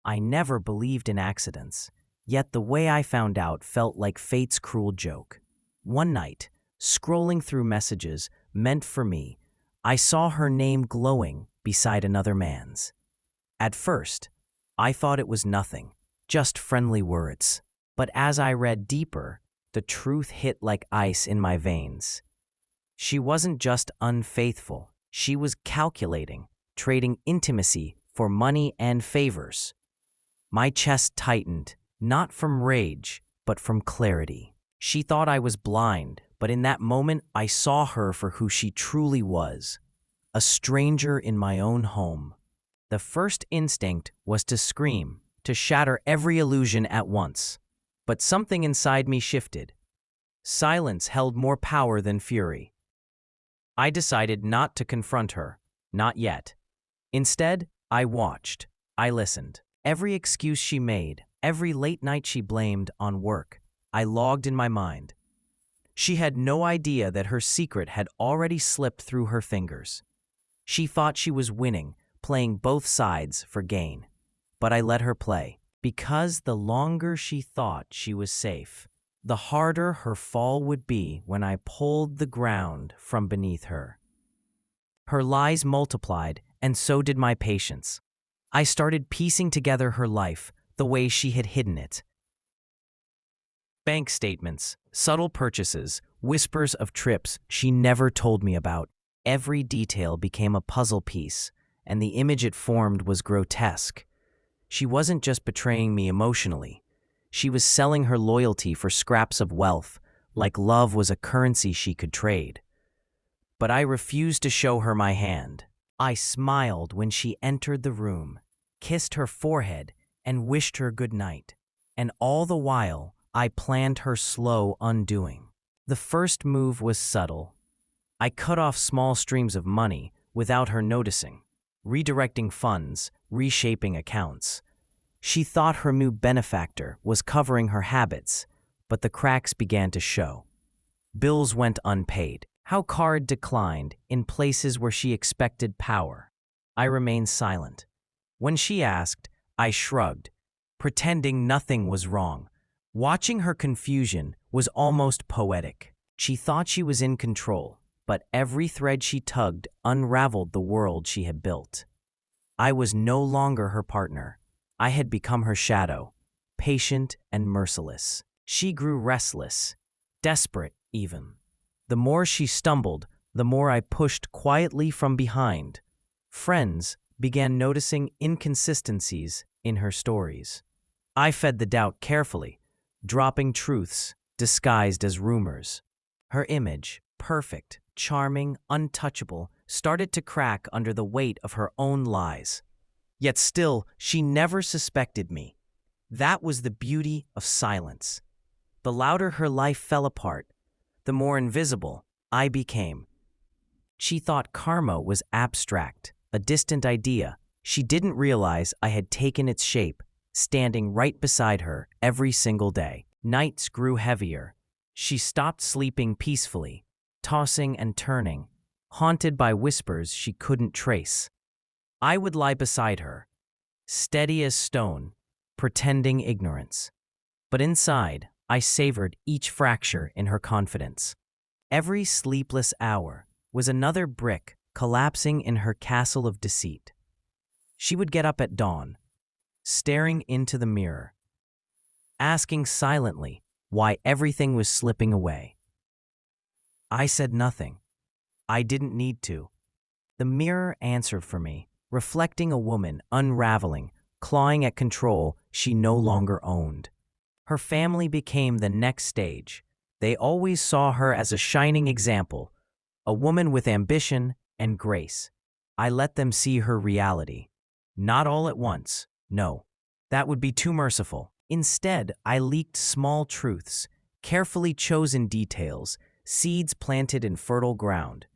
I never believed in accidents, yet the way I found out felt like fate's cruel joke. One night, scrolling through messages meant for me, I saw her name glowing beside another man's. At first, I thought it was nothing, just friendly words. But as I read deeper, the truth hit like ice in my veins. She wasn't just unfaithful, she was calculating, trading intimacy for money and favors. My chest tightened, not from rage, but from clarity. She thought I was blind, but in that moment I saw her for who she truly was, a stranger in my own home. The first instinct was to scream, to shatter every illusion at once. But something inside me shifted. Silence held more power than fury. I decided not to confront her, not yet. Instead, I watched. I listened. Every excuse she made, every late night she blamed on work, I logged in my mind. She had no idea that her secret had already slipped through her fingers. She thought she was winning, playing both sides for gain. But I let her play, because the longer she thought she was safe, the harder her fall would be when I pulled the ground from beneath her. Her lies multiplied, and so did my patience. I started piecing together her life the way she had hidden it. Bank statements, subtle purchases, whispers of trips she never told me about. Every detail became a puzzle piece, and the image it formed was grotesque. She wasn't just betraying me emotionally. She was selling her loyalty for scraps of wealth, like love was a currency she could trade. But I refused to show her my hand. I smiled when she entered the room, kissed her forehead, and wished her good night. And all the while, I planned her slow undoing. The first move was subtle. I cut off small streams of money without her noticing, redirecting funds, reshaping accounts. She thought her new benefactor was covering her habits, but the cracks began to show. Bills went unpaid. How card declined in places where she expected power. I remained silent. When she asked, I shrugged, pretending nothing was wrong. Watching her confusion was almost poetic. She thought she was in control, but every thread she tugged unraveled the world she had built. I was no longer her partner. I had become her shadow, patient and merciless. She grew restless, desperate even. The more she stumbled, the more I pushed quietly from behind. Friends began noticing inconsistencies in her stories. I fed the doubt carefully, dropping truths disguised as rumors. Her image, perfect, charming, untouchable, started to crack under the weight of her own lies. Yet still, she never suspected me. That was the beauty of silence. The louder her life fell apart, the more invisible I became. She thought karma was abstract, a distant idea. She didn't realize I had taken its shape, standing right beside her every single day. Nights grew heavier. She stopped sleeping peacefully, tossing and turning, haunted by whispers she couldn't trace. I would lie beside her, steady as stone, pretending ignorance. But inside, I savored each fracture in her confidence. Every sleepless hour was another brick collapsing in her castle of deceit. She would get up at dawn, staring into the mirror, asking silently why everything was slipping away. I said nothing. I didn't need to. The mirror answered for me, reflecting a woman unraveling, clawing at control she no longer owned. Her family became the next stage. They always saw her as a shining example, a woman with ambition and grace. I let them see her reality. Not all at once, no. That would be too merciful. Instead, I leaked small truths, carefully chosen details, seeds planted in fertile ground.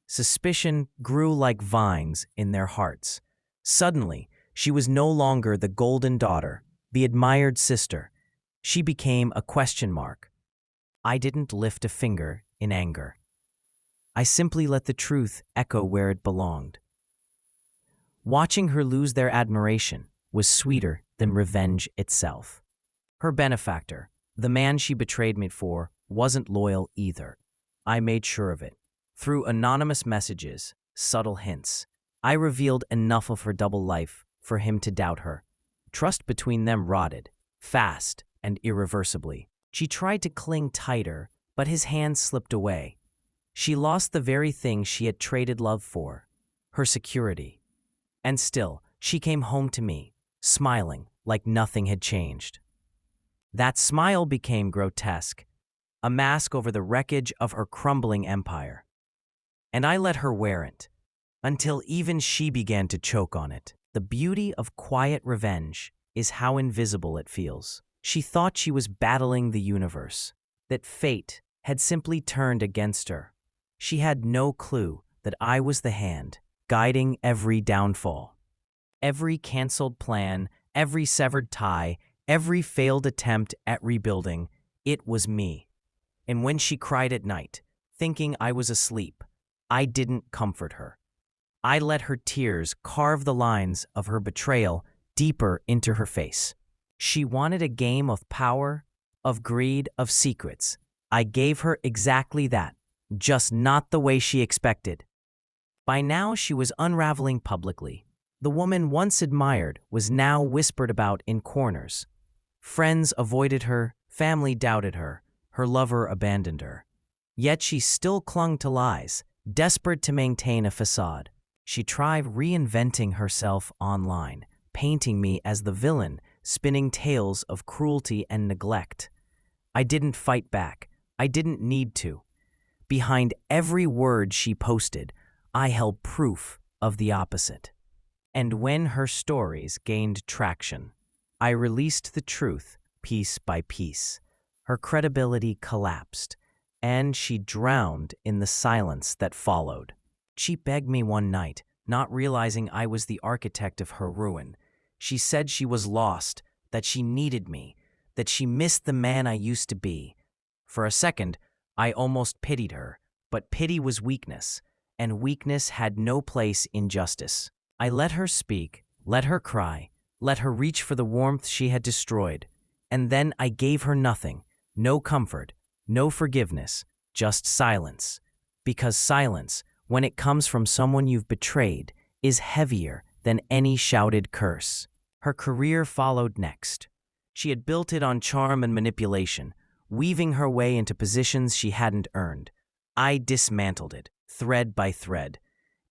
Suspicion grew like vines in their hearts. Suddenly, she was no longer the golden daughter, the admired sister. She became a question mark. I didn't lift a finger in anger. I simply let the truth echo where it belonged. Watching her lose their admiration was sweeter than revenge itself. Her benefactor, the man she betrayed me for, wasn't loyal either. I made sure of it. Through anonymous messages, subtle hints, I revealed enough of her double life for him to doubt her. Trust between them rotted, fast and irreversibly. She tried to cling tighter, but his hands slipped away. She lost the very thing she had traded love for, her security. And still, she came home to me, smiling like nothing had changed. That smile became grotesque, a mask over the wreckage of her crumbling empire. And I let her wear it, until even she began to choke on it. The beauty of quiet revenge is how invisible it feels. She thought she was battling the universe, that fate had simply turned against her. She had no clue that I was the hand, guiding every downfall. Every canceled plan, every severed tie, every failed attempt at rebuilding, it was me. And when she cried at night, thinking I was asleep, I didn't comfort her. I let her tears carve the lines of her betrayal deeper into her face. She wanted a game of power, of greed, of secrets. I gave her exactly that, just not the way she expected. By now she was unraveling publicly. The woman once admired was now whispered about in corners. Friends avoided her, family doubted her, her lover abandoned her. Yet she still clung to lies, desperate to maintain a facade. She tried reinventing herself online, painting me as the villain, spinning tales of cruelty and neglect. I didn't fight back. I didn't need to. Behind every word she posted, I held proof of the opposite. And when her stories gained traction, I released the truth piece by piece. Her credibility collapsed, and she drowned in the silence that followed. She begged me one night, not realizing I was the architect of her ruin. She said she was lost, that she needed me, that she missed the man I used to be. For a second, I almost pitied her, but pity was weakness, and weakness had no place in justice. I let her speak, let her cry, let her reach for the warmth she had destroyed, and then I gave her nothing, no comfort, no forgiveness, just silence. Because silence, when it comes from someone you've betrayed, is heavier than any shouted curse. Her career followed next. She had built it on charm and manipulation, weaving her way into positions she hadn't earned. I dismantled it, thread by thread.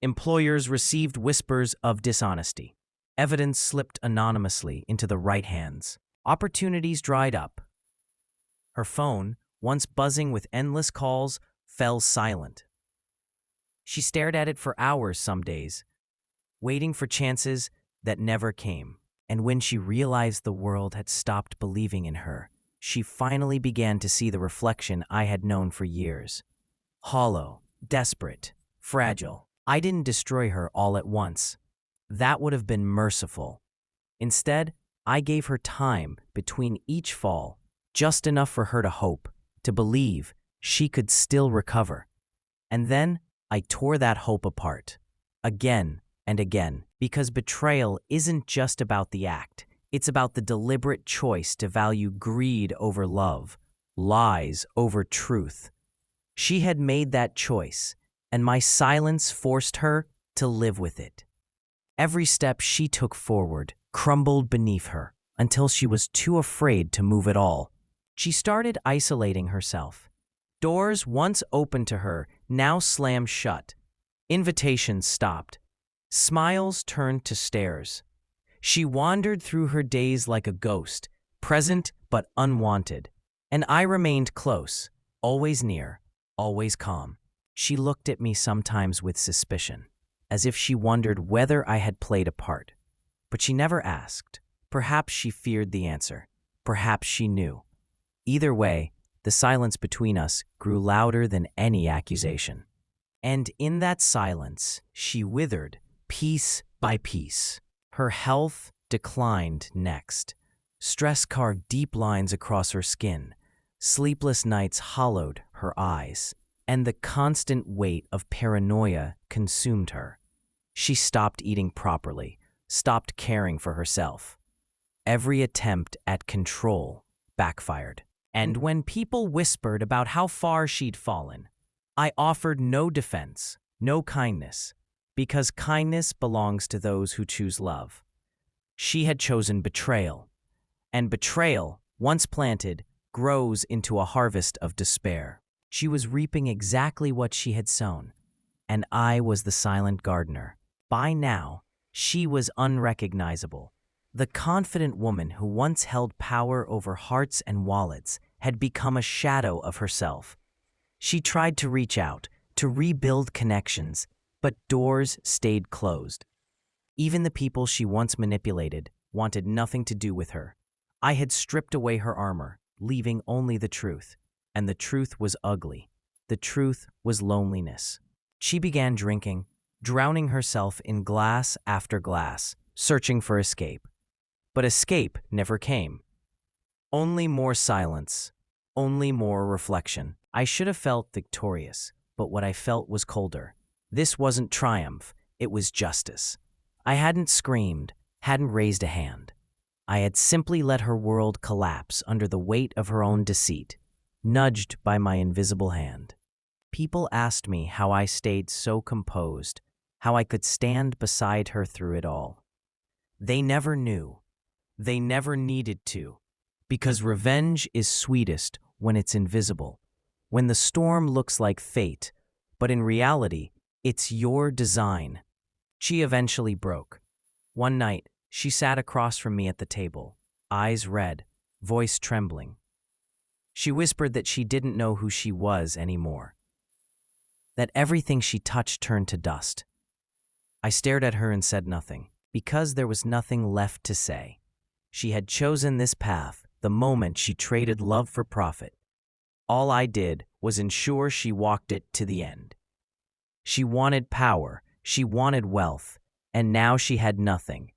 Employers received whispers of dishonesty. Evidence slipped anonymously into the right hands. Opportunities dried up. Her phone, once buzzing with endless calls, fell silent. She stared at it for hours some days, waiting for chances that never came. And when she realized the world had stopped believing in her, she finally began to see the reflection I had known for years. Hollow, desperate, fragile. I didn't destroy her all at once. That would have been merciful. Instead, I gave her time between each fall, just enough for her to hope, to believe she could still recover. And then I tore that hope apart, again and again, because betrayal isn't just about the act. It's about the deliberate choice to value greed over love, lies over truth. She had made that choice, and my silence forced her to live with it. Every step she took forward crumbled beneath her until she was too afraid to move at all. She started isolating herself. Doors once open to her now slammed shut. Invitations stopped. Smiles turned to stares. She wandered through her days like a ghost, present but unwanted. And I remained close, always near, always calm. She looked at me sometimes with suspicion, as if she wondered whether I had played a part. But she never asked. Perhaps she feared the answer. Perhaps she knew. Either way, the silence between us grew louder than any accusation. And in that silence, she withered, piece by piece. Her health declined next. Stress carved deep lines across her skin. Sleepless nights hollowed her eyes, and the constant weight of paranoia consumed her. She stopped eating properly, stopped caring for herself. Every attempt at control backfired. And when people whispered about how far she'd fallen, I offered no defense, no kindness, because kindness belongs to those who choose love. She had chosen betrayal, and betrayal, once planted, grows into a harvest of despair. She was reaping exactly what she had sown, and I was the silent gardener. By now, she was unrecognizable. The confident woman who once held power over hearts and wallets had become a shadow of herself. She tried to reach out, to rebuild connections, but doors stayed closed. Even the people she once manipulated wanted nothing to do with her. I had stripped away her armor, leaving only the truth. And the truth was ugly. The truth was loneliness. She began drinking, drowning herself in glass after glass, searching for escape. But escape never came. Only more silence, only more reflection. I should have felt victorious, but what I felt was colder. This wasn't triumph, it was justice. I hadn't screamed, hadn't raised a hand. I had simply let her world collapse under the weight of her own deceit, nudged by my invisible hand. People asked me how I stayed so composed, how I could stand beside her through it all. They never knew. They never needed to, because revenge is sweetest when it's invisible, when the storm looks like fate, but in reality, it's your design. She eventually broke. One night, she sat across from me at the table, eyes red, voice trembling. She whispered that she didn't know who she was anymore, that everything she touched turned to dust. I stared at her and said nothing, because there was nothing left to say. She had chosen this path the moment she traded love for profit. All I did was ensure she walked it to the end. She wanted power, she wanted wealth, and now she had nothing.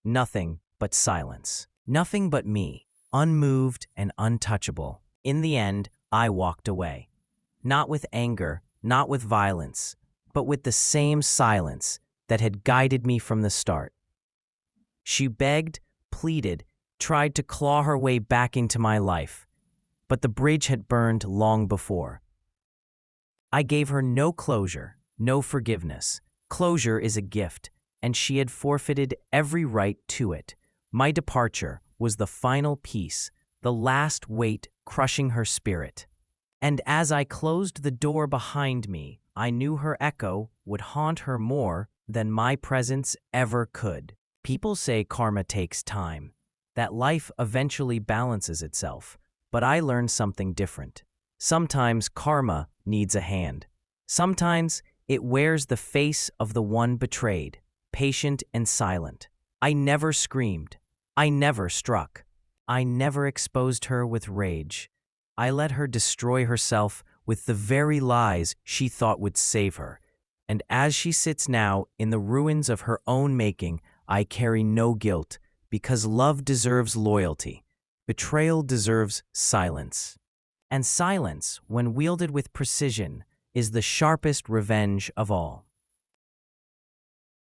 Nothing but silence. Nothing but me, unmoved and untouchable. In the end, I walked away. Not with anger, not with violence, but with the same silence that had guided me from the start. She begged, pleaded, tried to claw her way back into my life, but the bridge had burned long before. I gave her no closure, no forgiveness. Closure is a gift, and she had forfeited every right to it. My departure was the final piece, the last weight crushing her spirit. And as I closed the door behind me, I knew her echo would haunt her more than my presence ever could. People say karma takes time, that life eventually balances itself, but I learned something different. Sometimes karma needs a hand. Sometimes it wears the face of the one betrayed, patient and silent. I never screamed. I never struck. I never exposed her with rage. I let her destroy herself with the very lies she thought would save her. And as she sits now in the ruins of her own making, I carry no guilt, because love deserves loyalty. Betrayal deserves silence. And silence, when wielded with precision, is the sharpest revenge of all.